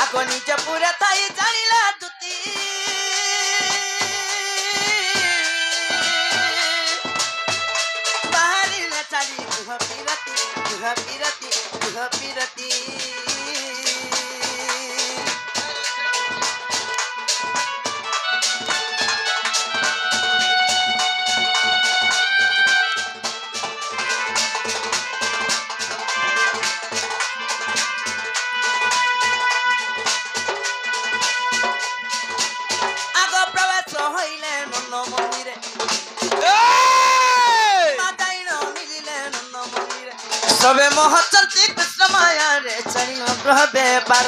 आगो निज पूरा थाई जानिला दुती बाहरी न चाली गुह पिरती सबे मोहचंती कृष्ण माया रे चैन ग्रह बेपार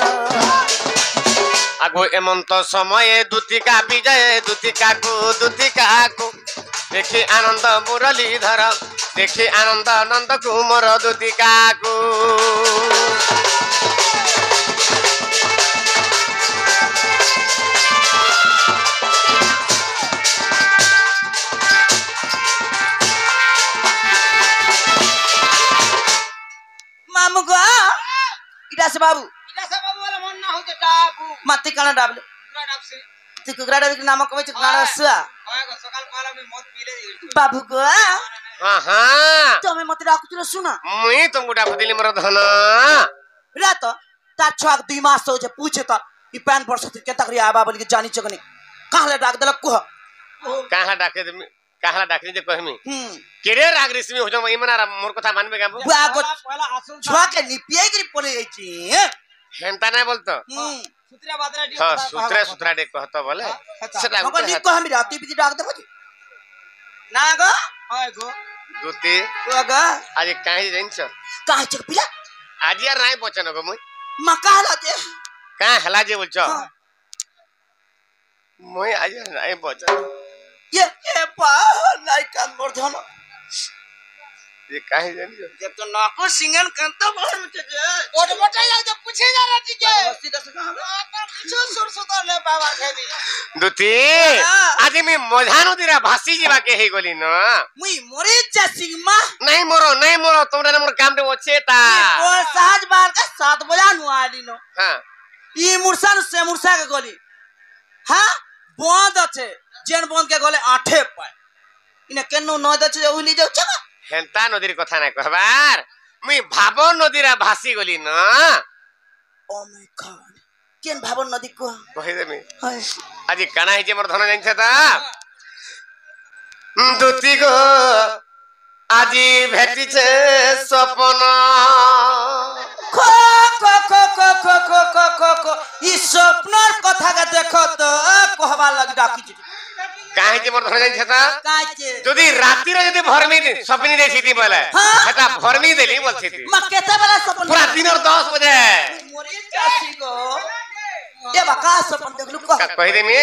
आगो एमंत समय दूतिका विजय दूतिका को देखी आनंद मुरलीधर देखी आनंद नंद कुमार दूतिका को मामू गो इटा से बाबू वाला मन ना होते डाबू माती काना डाबले डाबसे ती कुकरा डाबी के नाम कहै छ काना सुआ गो सकाल पाला में मत पीले बाबू गो हां हां तमे मते डाकुतिर सुना मुई तुमको डाकु दिली मोर धन रात ता छक 2 मास हो जे पूछे त ई पैन पर सतिर के तकरी आबा बोल के जानी चकनी काहले डाक देलक कुह काहा डाके जे कहमी केरे राग रेसमी हो जा मना मोर कथा मानबे गाबू बागो पहला आसन छुआ के निपिए गिरी पले जाई छी हेंता नै बोलतो सुत्रा बादरा डी हां सुत्रा डे कहतो बोले सेटा मगर नी कहमी राती बिती डाक देबो ना गो हाय गो दूती तो गो आज काहे जइनछ काहे चक पिला आज यार नाही पहचान गो मुई मकाला जे का हला जे बोलछ मुई आज नाही पहचान ये पा नाही कान मोर धन ये काहे जानी जब तो नाको सिंगन कंता बाहर में जे ओड मोटा जाए तो पूछे जा रहा जी के बस्ती दस का हम कुछ सुरसो तो ले बाबा खेदी दूती आज मी मझानो दिरा भासी जीवा के हे गोली न मुई मोरे जासी मा नहीं मोरो तोरा मोर काम रे ओछे ता ओ सहज बार का 7 बजा नु आली नो हां ई मुरसा नु से मुरसा के गोली हां बंद আছে जेन बंद के गोले 8 पाए इने केनो न दछ उली जाउ छ हेंता नदीर कथा ना कहबार मुई भाबो नदीरा भासी गोली न ओ माय गॉड केन भाबो नदी को कहि देमी हाय आज काना हे जे मोर धन जानि छता दूती गो আজি भेटिছে सपन खो खो खो खो खो खो खो खो खो ई स्वप्नर कथा के देखो तो कहबा लग डाकी छी काहे जे मोर धन जानि छता काहे जदी राती रे जदी भरमी सपनी देखिती बोले हेता भरमी देली बोलथि म केते बेला सपन पूरा दिन और 10 बजे मोरे चाची गो ए बका सपन देखलु कहि देमी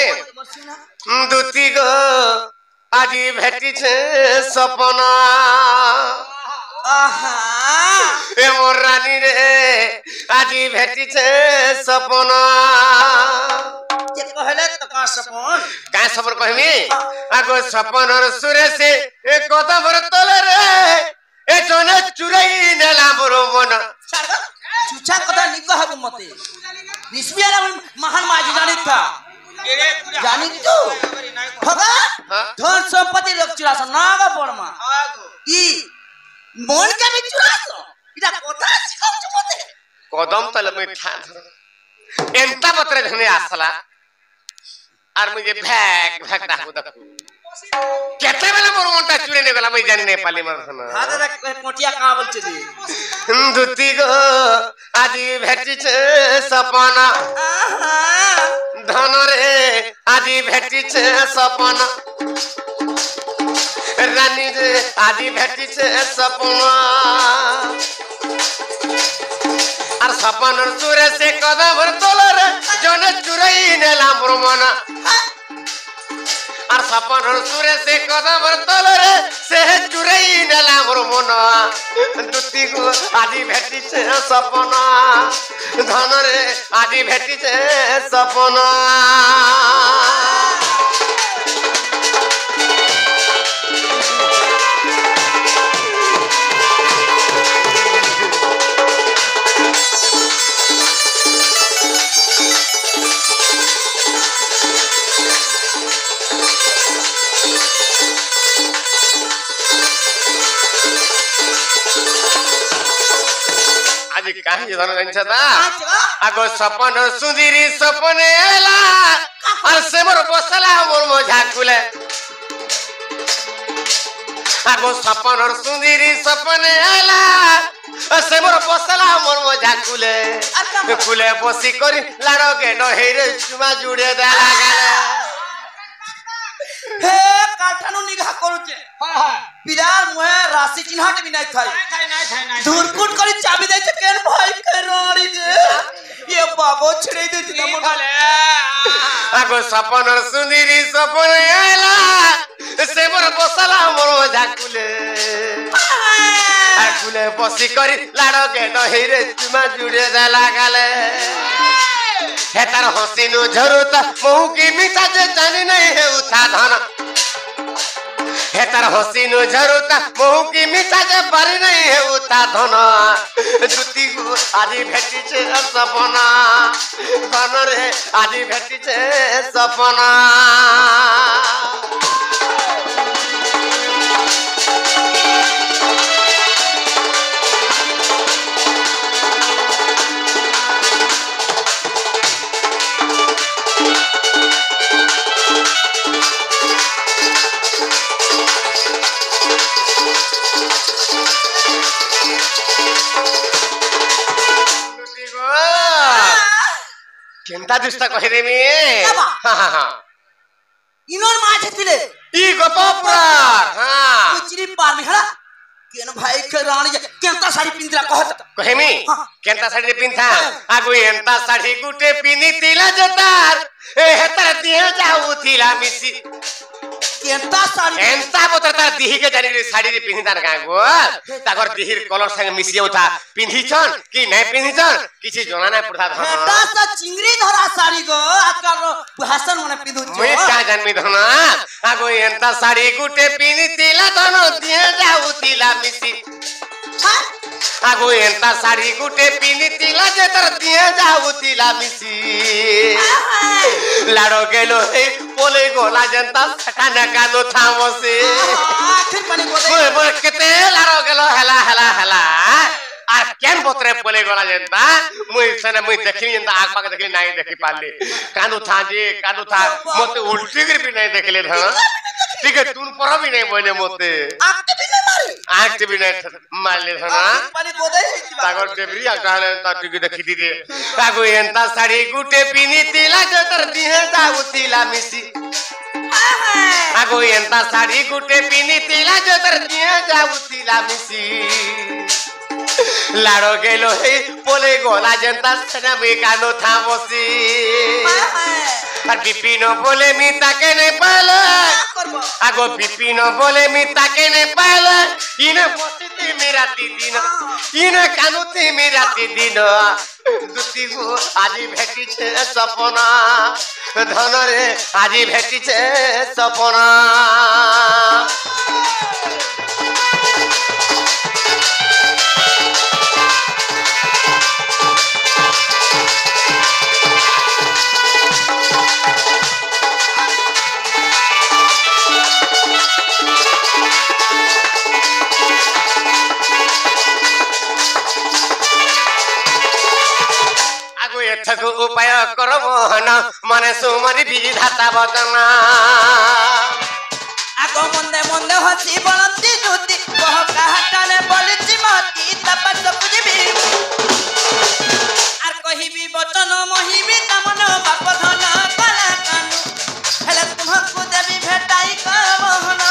दूती गो আজি भेटिছে सपन आहा ए मोर रानी रे আজি भेटिছে सपन के कहले त का सपन कहमी आगो सपन और सुरे से ए कदम तले रे ए जने चुरई नेला मोर मन चुचा कथा नि कहब मते विश्वला महान माजी जानित था जानी तू भगा धन संपत्ति लोग चुरास नाग परमा ई मन के भी चुरास इटा कोथा सिखाउ छ मते कदम तले में ठान एंता पत्र धने आसला आर मुझे भैक डाकू दकू केते बेला मोर मनटा चुरे ने गला मैं जानि नै पाली मोर धन हा दादा कोटिया का बोल छली दूती गो আজি भेटिছে सपन धन रे আজি भेटिছে सपन रानी रे আজি भेटिছে सपन आर सपन सुरे से कदम तोले रे जने चुरई नेला मोर मन आर सपन सुरे से कदम तोले रे से चुरई नेला मोर मन दूती गो আজি भेटिছে सपन धन रे আজি भेटिছে सपन आज काहे धन जानछता आगो सपन सुंदरी सपने एला और से मोर बसला मोर मजा कुले आगो सपन और सुंदरी सपने एला से मोर बसला मोर मजा कुले कुले बसी करी लाडो के नहेरे चुमा जुड़े दे लागले हे काठानु निगाह करूचे पिलार मुहे राशि चिन्हाट भी नहीं थाई धुरकुट करी चाबी देते केन भाई कराड़ी दे ये बाबो छड़े दे दिना मोले आगो सपन और सुंदरी सपन आला से मोर बसला मोर झाकुले आकुले बसी करी लाडो के नहिरे चुमा जुड़े दे लागले हे तार हसीनु झरुता महु की मीठा जे जानी नहीं है उठा धन हे तार हसीनु झरुता महु की मीठा जे बारी नहीं है उठा धन दुती को आदि भेटी छे सपना धन रे आदि भेटी छे सपना केंता दुष्टा कहि देमी इनोर माछे तिले ई गोपापुर हां कुचरी पार में खड़ा केन भाई के रानी केंता साड़ी पिंदला कहत कहेमी केंता साड़ी पिंथा आगु एंता साड़ी गुटे पिनी तिला जतार ए हेतर दिहे जाऊ थिला मिसी केंता साड़ी एंता बोतरता दिही के जानी साड़ी रे पिंधार गागो ताकर दिहिर कलर संग मिसिए उठा पिंधिछन कि नै पिंधिछन किछि जना नै पड़ता धन हेटा सा चिंगरी धरा साड़ी गो आकर भाषण मने पिंधु मैं का जानमी धन आगो एंता साड़ी गुटे पिनी तिला धन दिहे जाऊ थिला मिसी आगो एंता साड़ी गुटे पिनी तिला जेतर दिहे जाऊ थिला मिसी लाडो गेलो हे पोले गोला जनता सकाना कानो थामसे आखिर पानी गोदे बोल केते लाडो गेलो हला हला हला आ केन बोतरे पोले गोला जनता मुई सने मुई देखली जनता आग पाके देखली नाही देखि पाले कानो था मते उल्टी कर भी नहीं देखले धन ठीक है तून पर भी नहीं बोले मते आंख भी नहीं मारले धन पानी गोदे तागर देबरी आगाले ता टिके देखि दिदे तागो एंता साड़ी गुटे पिनी तिला जतर दिहे जाऊ तिला मिसी आगो एंता साड़ी गुटे पिनी तिला जतर दिहे जाऊ तिला मिसी लाडो गेलो हे पोले गोला जनता सना में कानो था बसी আর বিপিন বলে মি তাকে নে পালে আগো বিপিন বলে মি তাকে নে পালে ইনে বসিতে মি রাতি দিন ইনে কানুতে মি রাতি দিন দুতি গো আজি ভেটিছে সপনা ধনরে আজি ভেটিছে সপনা एथको उपाय करो मोहन मने सुमरी विधाता बदना आगो मंदे मंदे हसी बनती दुती कह काहटाने बोलची मती तपस बुझबी आर कहिबी वचन मोहिबी तमन बाप धन कला कानु हेले तुमको देवी भेटाई का मोहन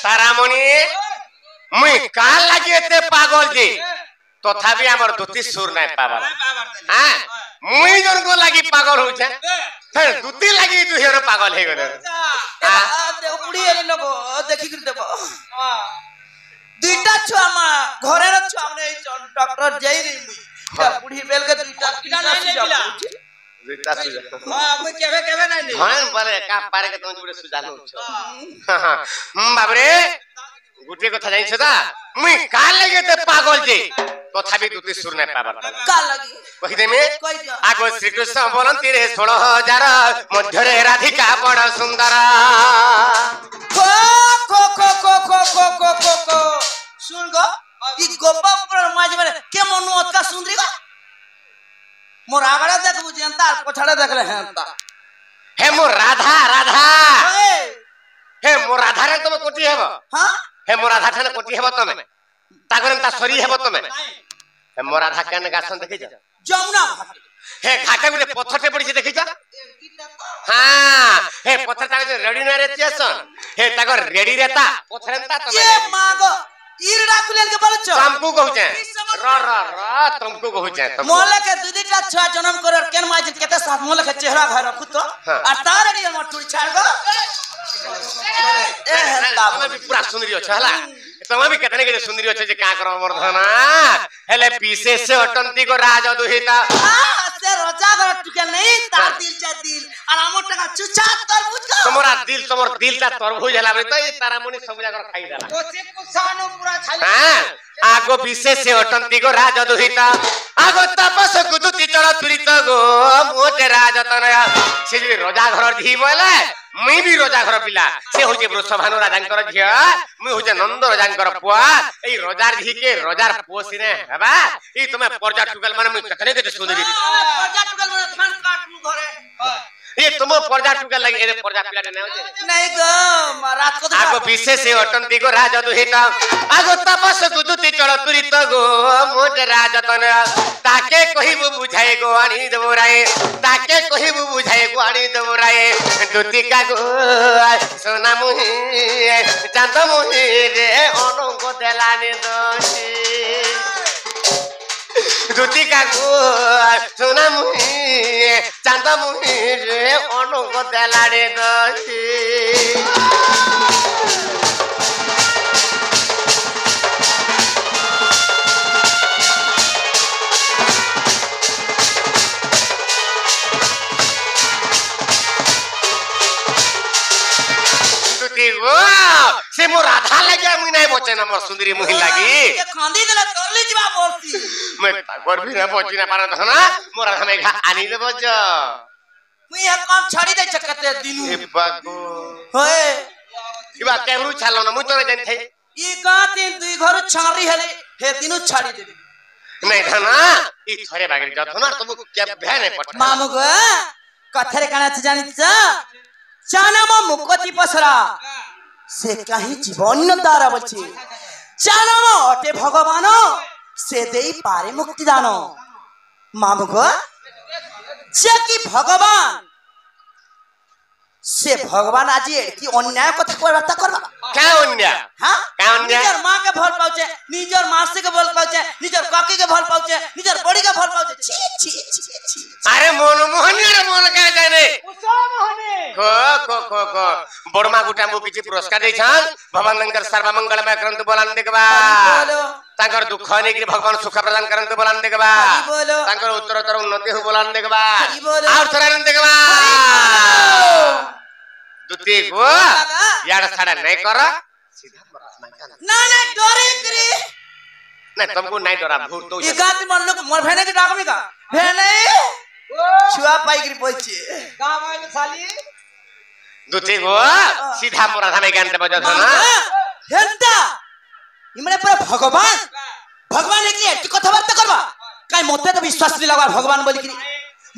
तारामणि मुई काल लागि एते पागल जे तथापि हमर दुती सुर नै पाबल हां मुई जन को लागि पागल हो छे फिर दुती लागि तू हेरो पागल हे गले हां दे उडी एले लगो देखि कर देबो दुईटा छुआ मा घरे र छुआ ने डॉक्टर जई रे मुई बुढ़ी बेल के दुईटा किना नै लेबिला दुईटा सुजा हां मुई केबे नै ले हां बारे का पारे के तुम जुड़े सुजालो छ बाबरे गुटे कथा जाई छदा मुई काल लागि ते पागल जे तथापि दुती सुर नहीं पावा का लगी कहि देमे कोई दियो आगो श्री कृष्ण बोलंती रे 16,000 मध्य रे राधिका बड़ सुंदर को को को को को को को को को सुन गो ई गोपापुर माज में के मनु का सुंदरी गो मोर आगड़ा देख बुझेंता पछाड़े देखले हेंता हे मोर राधा राधा ए हे मोर राधा रे तुम कोटी हेबो हां हे मोर राधा ठने कोटी हेबो तमे तागरन ता सरी हेबो तमे हे मोर राधा केन गासन देखि जा जमुना घाट हे घाटे गुटे पत्थरटे पड़ी देखि जा हां हे पत्थर तागे रेडी न रे चेसन हे तागर रेडी रेता पत्थरंता तमे ये मागो इरडा कुलेन के बोलछ तुमको कहू छे र तुमको कहू छे मोले के दुदीटा छुआ जन्म कर केन माज केते साथ मोले के चेहरा घर रखु तो आ तार रे हमर टुरी छाड़ गो ए हेंता तमे भी पूरा सुंदरी छ हला तमे भी केतने के सुंदरी छ जे का कर वर्धना हेले विशेष अटंती को राज दुहिता से रोजा घर टुके नहीं तार दिल चा दिल और हमर टका चुचा तरबूज का तमोर दिल ता तरबूज हला बे तो तारा मुनि सब जगह खाई देला ओसे कुसानो पूरा खाली हां आगो विशेष अटंती को राज दुहिता आगो तपस गुदुति चल तुरित गो मोते राज तनया से जे रोजा घर धी बोले मुई भी रोजा घर पिला से होजे वृषभानु राजांकर झिया मुई होजे नंद राजांकर पुआ एई रोजार धी के रोजार पोसिने हबा ई तुमे परजा टुगल माने मुई कतने के सुंदरी परजा टुगल माने थान काटू घरे ये तुम परजा टुगल लगे ए परजा पिला ने होजे नहीं गो रात को आगो विशेष अटंती को राज दुहिता आगो तपस गुदुति चल तुरित गो मोट राजतन ताके कहिबु बुझाए गो आनी देवराए ताके कहिबु बुझाए गो आनी देवराए दुतिका गो सोना मुही चांद मुही रे अनंग देलानी दोषी दुतिका गो सोना मुही चांद मुही रे अनंग देलानी दोषी से मो राधा लगे मुई नहीं बचे ना मोर सुंदरी मुही लागी के खांदी देला करली जीवा बोलती मैं ताकर भी ना बची ना पारत हना मोर राधा में घा आनी दे बज मुई ये काम छाड़ी दे चकते दिनु ए बागो होए इबा कैमरू छालो ना मुई तो जान थे ई गाती दुई घर छारी हेले हे दिनु छाड़ी दे नहीं धना ई थरे बागे जत ना तुम के भे नहीं पट मामू गो कथरे काना जानि छ चानाम मुकति पसरा से कहीं जीवन न तारा बचे चानाम अटे भगवान से देई पारे मुक्ति दान मामू गो जे कि भगवान से भगवान आज की अन्याय कथा करता करबा क्या अन्याय हां क्या अन्याय निजर मां के भल पाउचे निजर मासी के भल पाउचे निजर काकी के भल पाउचे निजर बड़ी के भल पाउचे छी छी छी छी अरे मोन मोहन रे मोन का जाने उसा मोहने को बड़मा गुटा मु किछि पुरस्कार दै छन भगवान लंकर सर्व मंगलमय ग्रंथ बोलन देखबा बोलो तांकर दुख ने कि भगवान सुख प्रदान करन बोलन देखबा बोलो तांकर उत्तरोत्तर उन्नति हो बोलन देखबा बोलो और थरान देखबा दुती गो यार साडा नहीं कर सीधा ना ना डरे करे नहीं तुमको नहीं डरा भूत तो ई गाती मन लोग मोर भेने के डाकमी का भेने छुआ पाई गिरी पछे का माइल साली दुती गो सीधा मोरा धामे ज्ञान दे बजत ना हेंता इमने पर भगवान एक एटी कथाबार्ता करबा काई मते तो विश्वास नहीं लगवा भगवान बोली कि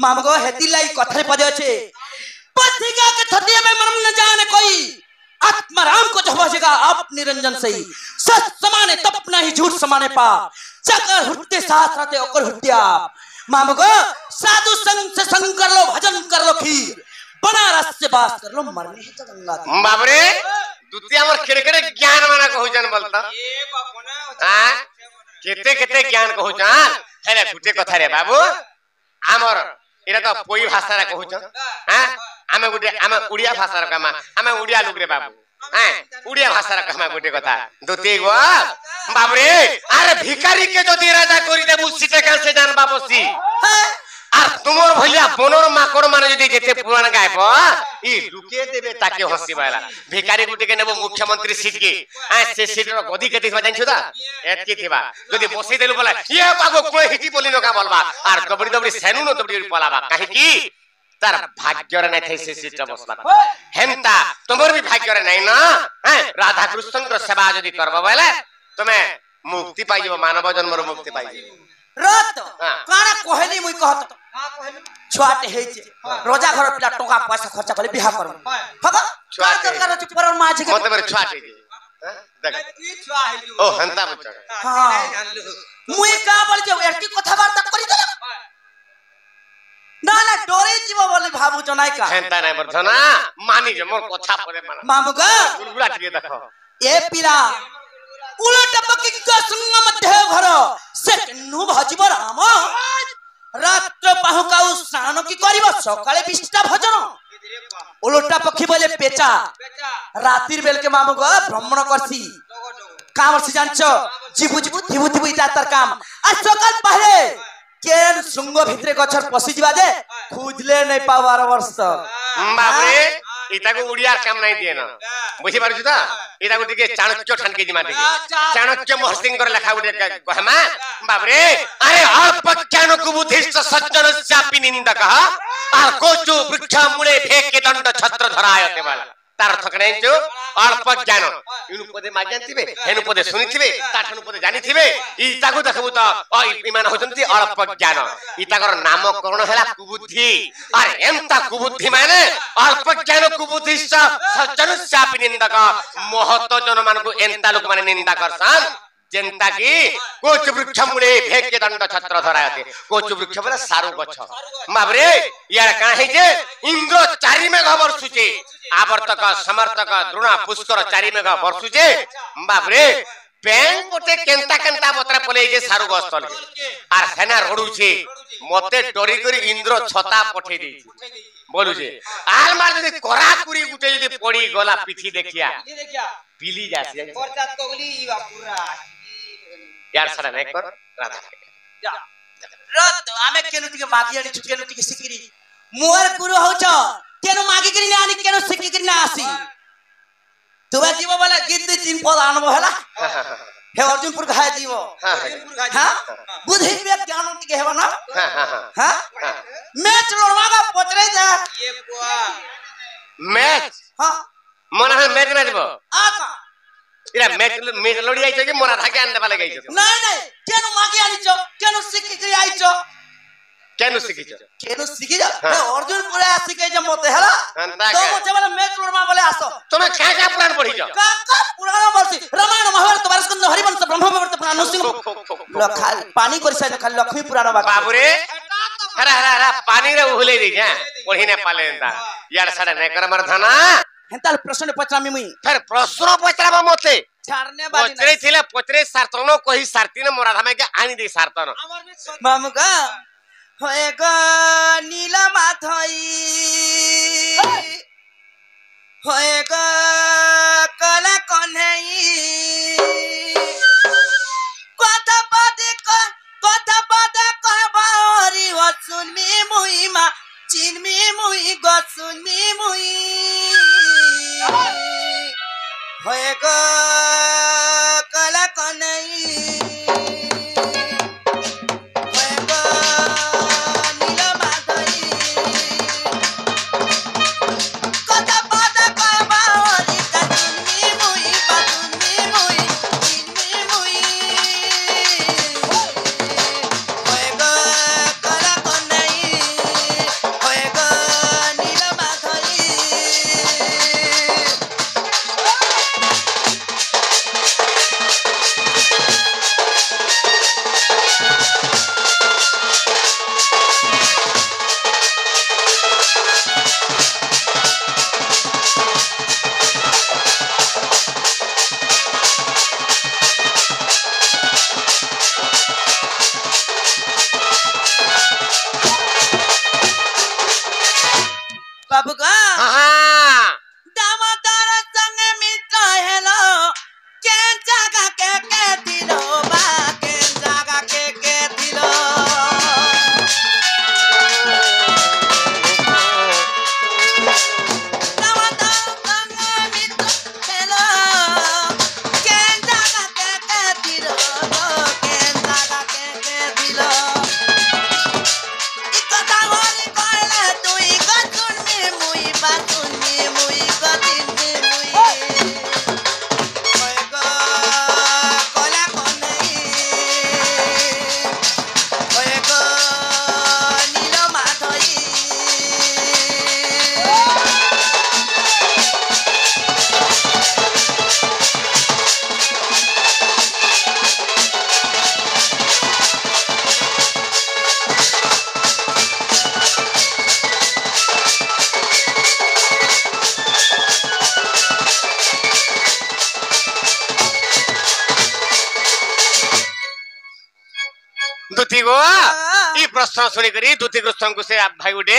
माम गो हेती लाई कथरे पदे अछि पथिका के थतिया में मरम न जाने कोई आत्मा राम को जो बजेगा आप निरंजन सही सच समाने तप नहीं झूठ समाने पाप चकर हुट्टे साथ रहते ओकर हुट्टिया माम गो साधु संग से संग कर लो भजन कर लो खीर बनारस से बात कर लो मरने है तो गंगा बाप रे दुतिया मोर केड़े ज्ञान माना कहू जन बोलता ए बापना हां केते केते ज्ञान कहू जन हेले गुटे कथा रे बाबू हमर एरा तो कोई भाषा रा कहू जन हां आमे गुटे आमे उड़िया भाषा रा कमा आमे उड़िया लोग रे बाबू हां उड़िया भाषा रा कमा गुटे कथा दुती गो बाप रे अरे भिखारी के जदी राजा करी दे मुसीते का से जान बाबूसी আর তোমার ভলিয়া বনর মাকড় মানে যদি যেতে পুরাণ গাইব ই লুকিয়ে দেবে তাকে হসি বাইলা ভিখারি গুটিকে নেব মুখ্যমন্ত্রী সিট কে সে সিটর গদি কেতে থিবা জানছো তা এতকি থিবা যদি বসি দেলু বলে ইয়ে পাগো কই হিটি বলি নকা বলবা আর দবড়ি দবড়ি সেনু ন দবড়ি পলাবা কাহে কি তার ভাগ্যরে নাই থাই সে সিটটা বসলা হেনতা তোমার भी ভাগ্যরে নাই না হ্যাঁ রাধা কৃষ্ণর সেবা যদি করবা বলে তুমি মুক্তি পাই যাব মানব জন্মর মুক্তি পাই যাব রত কানা কহেলি মুই কহত ছুয়াতে হেইছে রোজা ঘর পিলা টকা পয়সা খরচা করে বিয়া করব হব ছুয়া দরকার আছে পরর মাঝে মতে বরে ছুয়াতে হ্যাঁ দেখ তুই ছুয়া হেইলু ও হন্তা বচ্চ হ্যাঁ মুই কা বলি যে একটি কথা বার্তা করি দিল না না ডরে জীব বলি ভাবুছ নাই কা হন্তা নাই বর্ধ না মানি যে মোর কথা পরে মানা মামুগা গুলগুলা টিকে দেখো এ পিলা উলটা পকি গসঙ্গ মধ্যে ঘর সে কেনু ভজিব রাম রাত্র পাহুকাউ স্নান কি করিব সকালে বিষ্টা ভজন উলটা পক্ষী বলে পেচা রাতির বেলকে মামু গো ভ্রমণ করছি কাম করছি জানছ জিবু জিবু থিবু থিবু ইটা তার কাম আর সকাল পাহলে কেন শৃঙ্গ ভিতরে গছর পশি যা যে খুঁজলে নাই পাওয়ার বর্ষ বাবরে এটাকে উড়িয়ার কাম নাই দিয়ে না বুঝি পারছু তা এটাকে টিকে চাণক্য ঠানকে দিমা দিকে চাণক্য মহর্ষিঙ্কর লেখা উড়ে কহমা বাবরে আরে অল্প জ্ঞান কুবুদ্ধিষ্ট সজ্জন চাপি নিন্দক আর কোচু বৃক্ষ মূলে ভেকে দণ্ড ছত্র ধরায়তে বল তার অর্থ কেন জানিছো অল্প জ্ঞান ইনু পদে মাগিয়ানতিবে হেনু পদে শুনিथिबे তাঠনু পদে জানিथिबे ইতাকু দেখবু তো ইমান হচন্তি অল্প জ্ঞান ইতাকর নামকরণ হেলা কুবুদ্ধি আর এমতা কুবুদ্ধি মানে অল্প জ্ঞান কুবুদ্ধিষ্ট সজ্জন চাপি নিন্দক মহত জন মানকু এন্তা লোক মানে নিন্দা করছান যেনতা কি কোচ বৃক্ষ মূলে ভেকে দণ্ড ছত্র ধরায়তে কোচ বৃক্ষ বলে সারু গছ বাবরে ইয়ার কাঁ হইছে ইন্দ্র চারি মেঘ বর্ষুছে আবর্তক সমর্থক দ্রোণ পুষ্কর চারি মেঘ বর্ষুছে বাবরে ব্যাং পটে কেনতা কেনতা বতরা পলে যে সারু গছ তলে আর সেনা রড়ুছে মতে ডরি করি ইন্দ্র ছতা পঠে দিয়েছে বলুছে আর মার যদি করা কুড়ি গুটে যদি পড়ি গলা পিঠি দেখিয়া বিলি যাচ্ছে পরচাত কগলি পুরা यार सारा नहीं कर राधा जा रत आमे केनु टिके मागी आनी केनु टिके सिकिरी मोर गुरु होछ केनु मागी करी ना आनी केनु सिकी करी ना आसी तुबा जीव वाला गीत तीन पद आनबो हला हे अर्जुनपुर घाय जीव हां बुद्धि विवेक ज्ञान टिके हेबा ना हां मैच लड़वागा पचरे जा ये बुआ मैच हां मन है मैच ना जीव आका इरा मैच लड़ी आइछो कि मोरा धाके आनदे वाला गइछो नहीं नहीं केनु मागी आनिछो केनु सिकी करी आइछो केनु सिकिछो केनु सिकी जा अर्जुन पुरा सिके जे मते हला तो मते वाला मैच लड़मा बोले आसो तुमे का पुराण पढिछो का पुराण बरसी रामायण महाभारत वारस्कंद हरिवंश ब्रह्मवैवर्त पुराण नृसिंह खाली पानी करसा खाली लक्ष्मी पुराण बाबूरे हरा हरा हरा पानी रे उहले दी जा पढिने पालेंदा यार साडा नै कर मरधना हेंताल प्रश्न पचरामी मुई फिर प्रश्न पचराबा मते छाड़ने बाली पचरे थिले पचरे सारतनो कहि सारती ने मोरा धामे के आनी दे सारतन मामुका होए ग नीला माथई होए ग कला कन्हई কথা পদে কহবারি হসুনমি মুই মা চিনমি মুই গসুনমি মুই হয়ে গ কলা কনই হয়ে গ নীল মাধই কথা পদে কহবারি গসুনমি মুই বাসুনমি মুই চিনমি মুই হয়ে গ কলা কনই হয়ে গ নীল মাধই दुती गो ई प्रश्न सुनी करी दुती कृष्ण को से भाई गुटे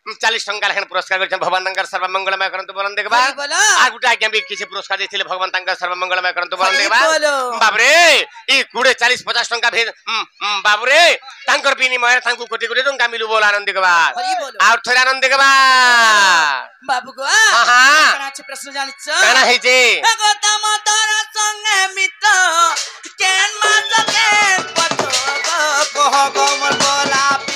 40 टंका लेखन पुरस्कार करछन भगवान तंकर सर्व मंगलमय करंतु बोलन देखबा आ गुटा आज्ञा भी किसी पुरस्कार देथिले भगवान तंकर सर्व मंगलमय करंतु बोलन देखबा बाप रे ई गुडे 40-50 टंका भेज बाप रे तांकर बिनिमय तांकु कोटी कोटी टंका मिलु बोल आनंद देखबा और थोर आनंद देखबा बाबू को हां कना छ प्रश्न जानिछ कना है जे गौतम तोर संगे मित्र केन मास केन पतो कह गमर गोलापी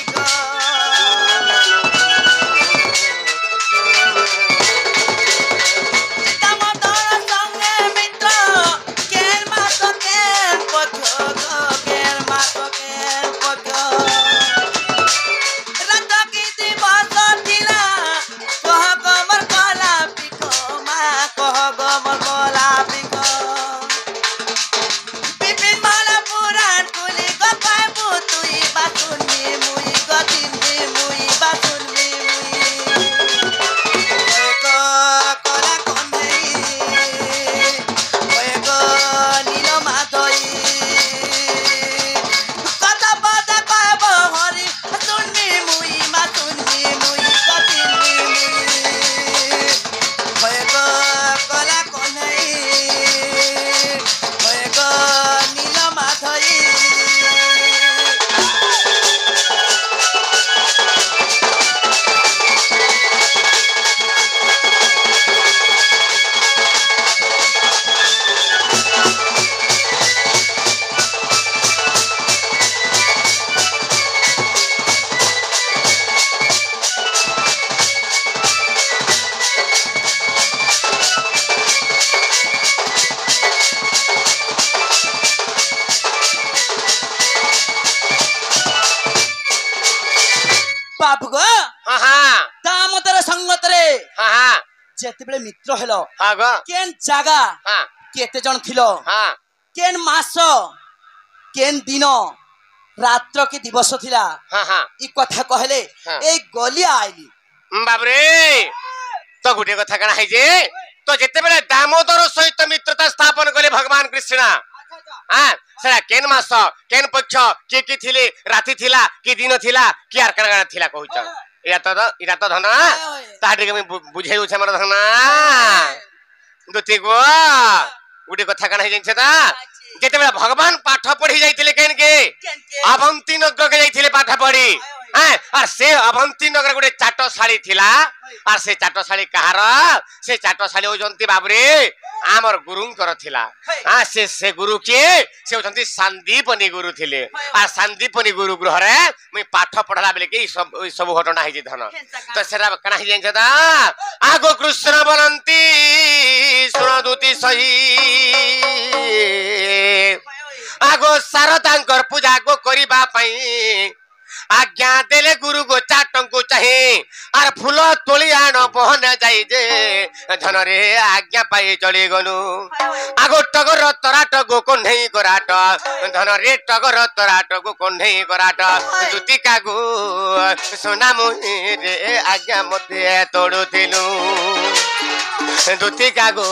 जेतेबेले मित्र हेलो हां गो केन जागा हां केते जण थिलो हां केन मास केन दिन रात्र के दिवस थिला हां हां ई कथा कहले ए गलिया आइली बाप रे तो गुटे कथा कना है जे तो जेतेबेले दामोदर सहित मित्रता स्थापन कले भगवान कृष्ण हां सेरा केन मास केन पक्ष के थिले राति थिला कि दिन थिला कि आर कना थिला कहउछ इरा तो धना ताटे के बुझे उछ हमर धना दुती गो गुटे कथा कना है जंछ ता जेतेबेला भगवान पाठ पढ़ी जाइतिले केन के अवंती नगर के जाइतिले पाठ पढ़ी हां और से अवंती नगर गुटे चाटशाली थिला और से चाटशाली कहार से चाटशाली होजंती बाबरे आमर गुरुंकर थिला हां से गुरु के से होजंती संदीपनी गुरु थिले आ संदीपनी गुरु ग्रह रे मैं पाठ पढ़ला बेले के सब घटना है जे धन तो सेरा कना है जंछ ता आगो कृष्ण बोलंती सुन दूती सही आगो सारदांकर पूजा को करिबा पई आज्ञा देले गुरु गो चाटंकु चाहे आर फूल तोली आन बहन जाई जे धन रे आज्ञा पाई चली गनु आगो टगर तराट गो कोन्हई कराट धन रे टगर तराट गो कोन्हई कराट जुतिका गो सोना मुहि रे आज्ञा मते तोड़ु थिलु दुतिका गो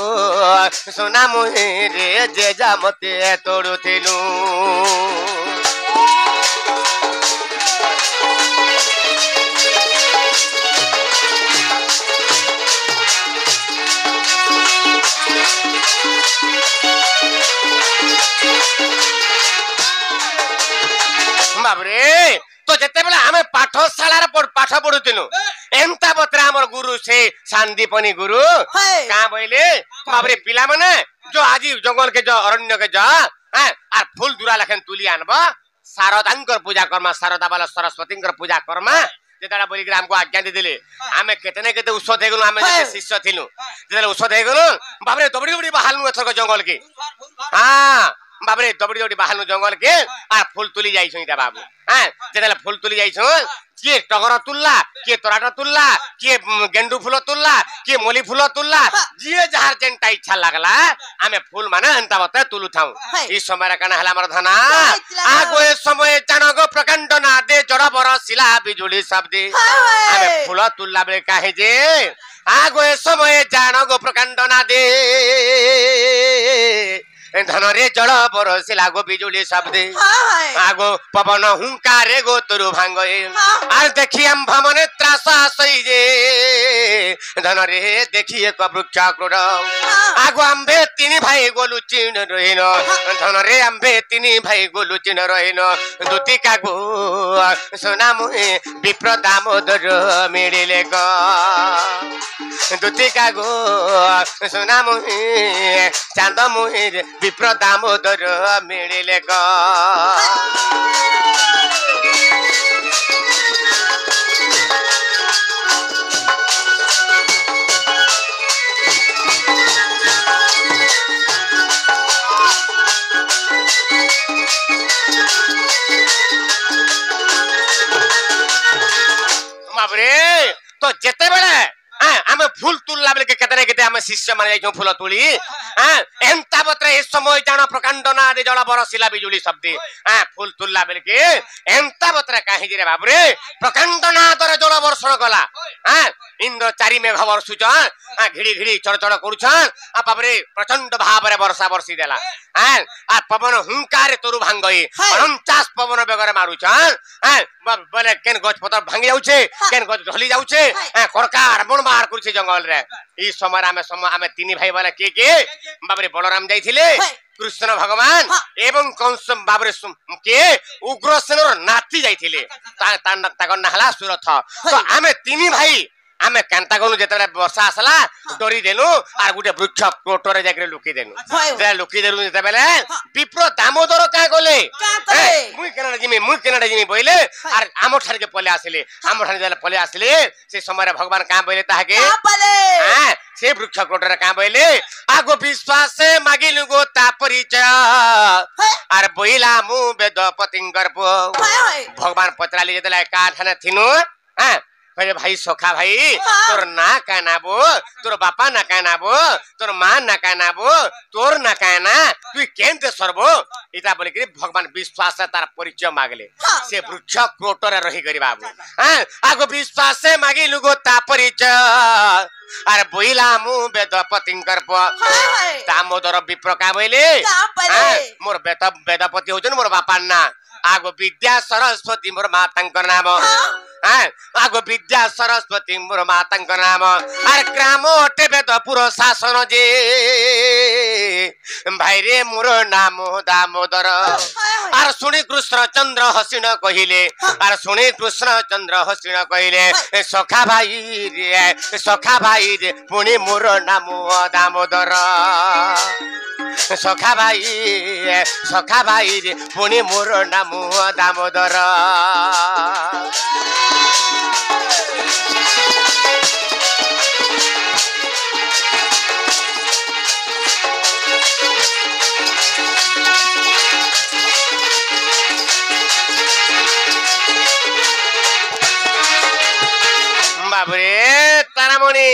सोना मुहि रे जेजा मते तोड़ु थिलु बाबरे तो जेते बेला हमें पाठशाला रे पाठ पढुतिनु एमता बतरा हमर गुरु से संदीपनी गुरु का बोले बाबरे पिला माने जो आजी जंगल के जो अरण्य के जा हैं आर फूल दुरा लखन तुली आनबा शारदांकर पूजा कर्मा शारदा वाला सरस्वतींकर पूजा कर्मा जेताला बोली ग्राम को आज्ञा दे दिले हमें केतने केते औषध हेगनु हमें जे शिष्य थिलु जेताला औषध हेगनु बाबरे दबड़ी दबड़ी बहालनु एथर जंगल के हां बाबरे दबड़ी दबड़ी बहालनु जंगल के आ फूल तुली जाई छई ता बाबू हां जेताला फूल तुली जाई छ के टगर तुल्ला के तोराटा तुल्ला के गेंडू फूल तुल्ला के मोली फूल तुल्ला जे जहार जेंटा इच्छा लागला हमें फूल माने अंता बते तुलु थाउ ई समय कना हला हमर धना आगो ए समय जानगो प्रकांड ना दे जड़ बर शिला बिजुली शब्द हमें फूल तुल्ला बे काहे जे आगो ए समय जानगो प्रकांड ना दे धनरे जल बरसिला गो बिजुली शब्दे आगो पवन हुंकारे गो तुरु भांगे आर देखी आम्भ मने त्रास आसई जे धनरे देखी एक वृक्ष क्रोध आगो आम्भे तिनी भाई गोलु चिन रहिन धनरे आम्भे तिनी भाई गोलु चिन रहिन दुतिका गो सोना मुहे विप्र दामोदर मिडिले ग दुतिका गो सोना मुहे चांद मुहे विप्र दामोदर मिडिले ग बाबरे तो जेते बेले आमे फूल तुलला बेले केतरे केते आमे शिष्य माने जाइछो फूल तुली एंता बत्रे ए समय जाना प्रकांड ना दे जला बरसिला बिजुली शब्द फूल तुलला बेले के एंता बत्रे काहे रे बाबरे प्रकांड ना दरे जला वर्षण गला इंद्र चारि मेघ वर्षुच घिड़ी घिड़ी चढ़चढ़ करुछन बाबरे प्रचंड भाबरे वर्षा वर्षी देला आ पवन हुंकार तोरु भांगई 49 पवन बेगरे मारुछन बोले केन गछ पतर भांगी जाउछे केन गछ ढली जाउछे करकार बनबार करछे जंगल रे ई समय आमे तीन भाई वाला के बाबरे बलराम जाइथिले कृष्ण भगवान एवं कंस बाबरे के उग्रसेनर नाती जाइथिले ताकर नाहला सुरथ तो आमे तीन भाई आमे कांता गनु जेतरे वर्षा आसला डरी देनु आर गुटे वृक्ष कोटरे जाकरे लुकी देनु जे लुकी देनु जेते बेले विप्र दामोदर का गले मुई केनाडा जिमी बोइले आर आमो ठार के पले आसिले आमो ठार जे पले आसिले से समय भगवान का बोइले ताके हां से वृक्ष कोटरे का बोइले आगो विश्वास से मागिलु गो ता परिचय आर बोइला मु वेद पतिंगर भगवान पत्राली जेतले का ठाने थिनु हां अरे भाई सोखा भाई तोर ना कहना बो तोर बापा ना कहना बो तोर मां ना कहना बो तोर ना कहना तू केंते सरबो इता बोले कि भगवान विश्वास से तार परिचय मागले से वृक्ष क्रोटरे रही गरी बाबू हां आगो विश्वास से मागी लुगो ता परिचय अरे बोइला मु वेद पतिंकर दामोदर विप्र का बोइले मोर वेदपति होजन मोर बापा ना आगो विद्या सरस्वती मोर मातांकर नाम आगो विद्या सरस्वती मोर मातांकर नाम आर ग्राम अटे वेदपुर शासन जे भाई रे मोर नाम दामोदर आर सुनी कृष्ण चंद्र हसीन कहिले आर सुनी कृष्ण चंद्र हसीन कहिले सखा भाई रे पुणी मोर नाम दामोदर सखा भाई रे पुणी मोर नाम दामोदर बाबरे तारामणि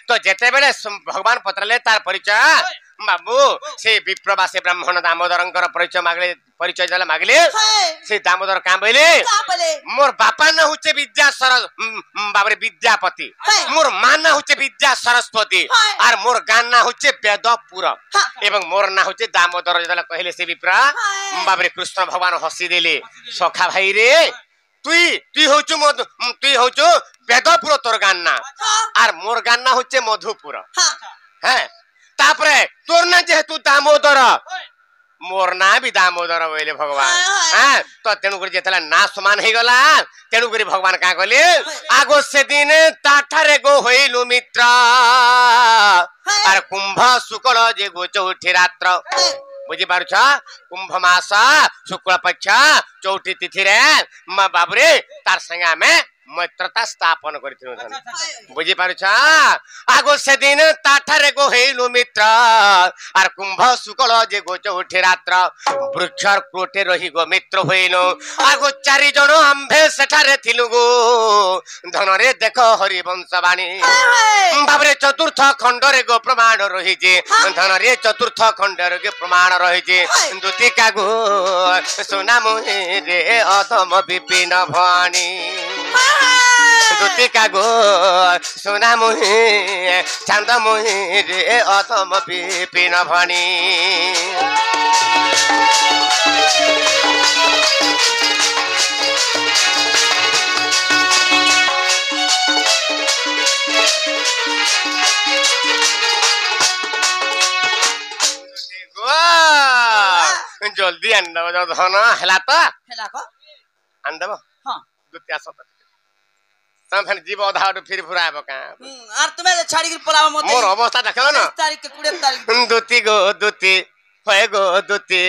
तो जेते बेले भगवान पत्रले तार परिचय बाबू से विप्रवासी ब्राह्मण दामोदरंकर परिचय मागले परिचय जला मागले से दामोदर का बोले मोर बापा ना होचे विद्या सरस बाबरे विद्यापति मोर मां ना होचे विद्या सरस्वती और मोर गान ना होचे वेदपुर एवं मोर ना होचे दामोदर जला कहले से विप्रा बाबरे कृष्ण भगवान हसी देले सखा भाई रे तुई होचु वेदपुर तोर गान ना और मोर गान ना होचे मधुपुर हैं तापरे तोर ना जेहेतु दामोदर मोर ना भी दामोदर बोले भगवान हां तो तेनु करी जेतला ना समान हे गला तेनु करी भगवान का कहले आगो से दिन ताठारे गो होइलु मित्र आर कुंभ शुक्ल जे गो चौठी रात्र बुझी पारुछ कुंभ मास शुक्ल पक्ष चौठी तिथि रे म बाबरे तार संगा में मैत्रता स्थापन करिथिनु बुझी पारुछ आगो से दिन ताठारे गो हेलु मित्र आर कुंभ शुक्ल जे गो चौठी रात्र वृक्ष कोटे रही गो मित्र होइनु आगो चारि जण आम्भे सेठारे थिलु गो धनरे देखो हरिवंशवाणी बाबरे चतुर्थ खंड रे गो प्रमाण रही जे धनरे चतुर्थ खंड रे गो प्रमाण रही जे दुतिका गो सोना मोहे रे अधम विपिन भणी দুতি কাগো সোনা মুহি চান্দ মুহি রে অতম বিপিন ভণি जल्दी अंडा धन है तो अंडा हाँ दुतिया सब फिर जीव अधा फिर फुराब का और तुम्हें छाड़ी के पलाव मत मोर अवस्था देखलो ना 20 तारीख के 20 तारीख दुति गो दुति होए गो दुति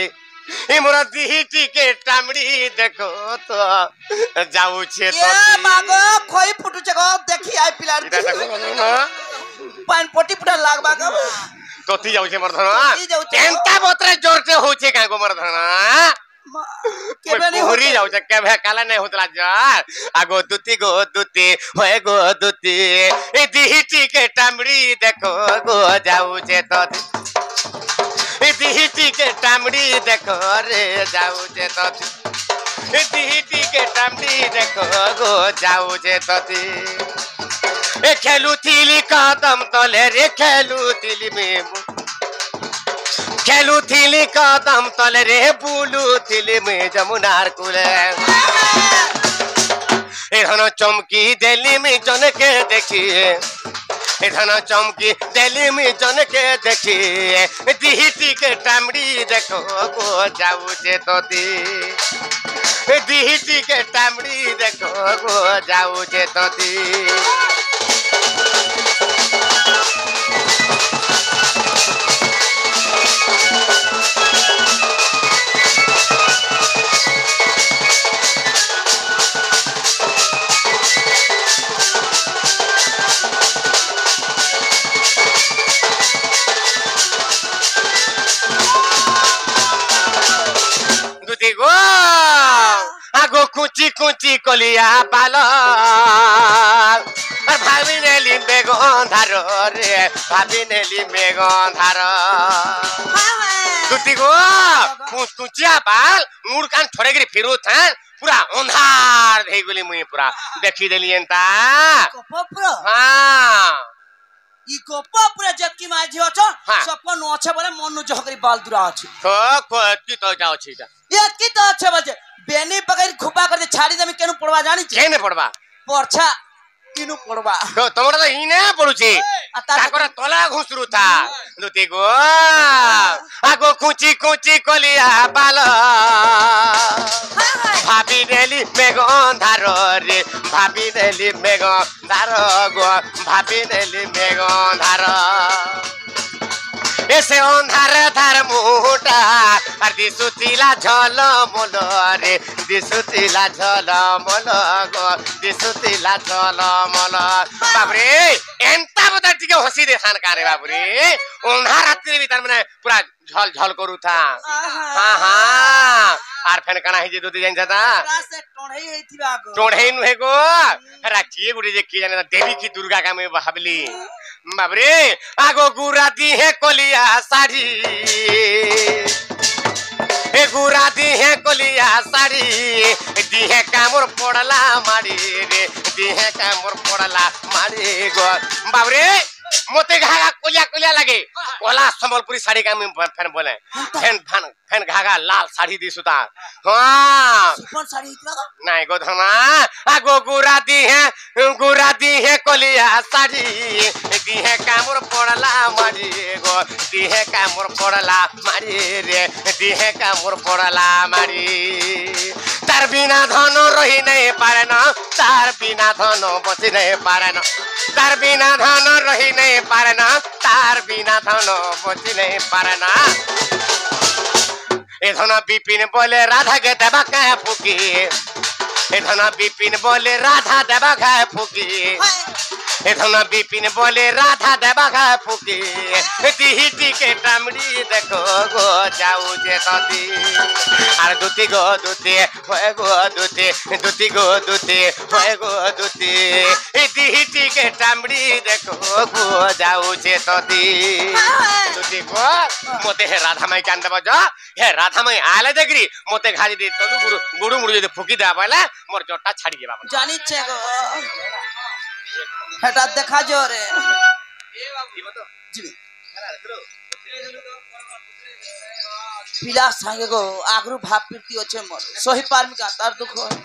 ई मोर दिहिटी के टामड़ी देखो तो जाऊ छे तो ए मागो खोई फुटु छगो देखी आई पिलार पान पोटी पुटा लागबा का तोती जाऊ छे मरधन केनता बोतरे जोर से हो छे का गो मरधन केबे नहीं होरी जाऊ छे केबे काला नहीं होतला जार आगो दुति गो दुति होए गो दुति ई दिहिटी के टामड़ी देखो गो जाऊ छे तो दिहिटी के टामड़ी देखो रे जाऊ छे तो दिहिटी के टामड़ी देखो गो जाऊ छे तो ए खेलू थीली कदम तले रे खेलू थीली में खेलू थीली कदम तले रे बुलू थीली में जमुनार कुले ए धन चमकी दिल्ली में जन के देखिए ए धन चमकी दिल्ली में जन के देखिए दिहिटी के टामड़ी देखो गो जाऊ छे तो दिहिटी के टामड़ी देखो गो जाऊ छे तो दुति गो आगो कुची कुची कलिया पाल भाभी नेली बेगन धार रे भाभी नेली बेगन धार दुति गो कुचिया पाल मुड़ कान छोड़े गिरी फिरू था पूरा अंधार धै गली मुई पूरा देखी देली एंता कपप्रो हां ई कपप्रो जतकी माझी अछ सपन अछ बोले मनु जहकरी बाल दुरा अछि तो की तो जाओ छी ये की तो अच्छे बजे बेनी पकड़ खुपा कर छाड़ी दे केनु पड़वा जानी छी केने पड़वा परछा इनु पड़वा तो तमरा तो इने पड़ुची ताकर तला घुसरु था दुति गो आगो कुची कुची कलिया बाल भाभी नेली मेगन धार रे भाभी नेली मेगन धार गो भाभी नेली मेगन धार ऐसे अंधार धार मुटा और दिसुतिला झल मोल रे दिसुतिला झल मोल गो दिसुतिला झल मोल बाबरे एंता बता टिके हसी देखान कारे बाबरे अंधार रात्रि भीतर माने पूरा झल झल करू था हां हां आर फेन कना हे जे दुति जान जाता से टोढई हेतिबा गो टोढई नुहे गो राखिए गुडी जे की जाने देवी की दुर्गा का में भाबली बाबरे आगो गुरा दी है कोलिया साड़ी ए गुरा दी है कोलिया साड़ी दी है कामर पड़ला माड़ी रे दी है कामर पड़ला माड़ी गो बाबरे मोते घागा कोलिया कोलिया लगे कोला संबलपुरी साड़ी का में फैन बोले फैन फैन फैन घागा लाल साड़ी दी सुता हां सुपर साड़ी इतना नहीं गो धमा आगो गुरा दी है कोलिया साड़ी दी है कामर पड़ला मारी गो दी है कामर पड़ला मारी रे दी है कामर पड़ला मारी तार बिना धन रही नहीं पारे ना तार बिना धन बची नहीं पारे ना तार बिना धन रही नहीं पारे ना तार बिना धन बची नहीं पारे ना ए धना बिपिन बोले राधा के देवा का फूकी ए धना बिपिन बोले राधा देवा का फूकी ए धना बिपिन बोले राधा देवा का फूकी दिहिटी के टामड़ी देखो गो जाऊ जे तती आर दुति गो दुति होए गो दुति दुति गो दुति होए गो दुति ए दिहिटी के टामड़ी देखो गो जाऊ जे तती दुति गो मोते हे राधा माई कान देबो जा हे राधा माई आले देखरी मोते घाजी दे तनु गुरु गुरु मुरु जे फुकी दे बाला मोर जटा छाड़ी के बाबा जानी छे गो हेटा देखा जो रे जी पिला संगे गो आगरू भाप पीती अच्छे मोर सही पार में का तार दुख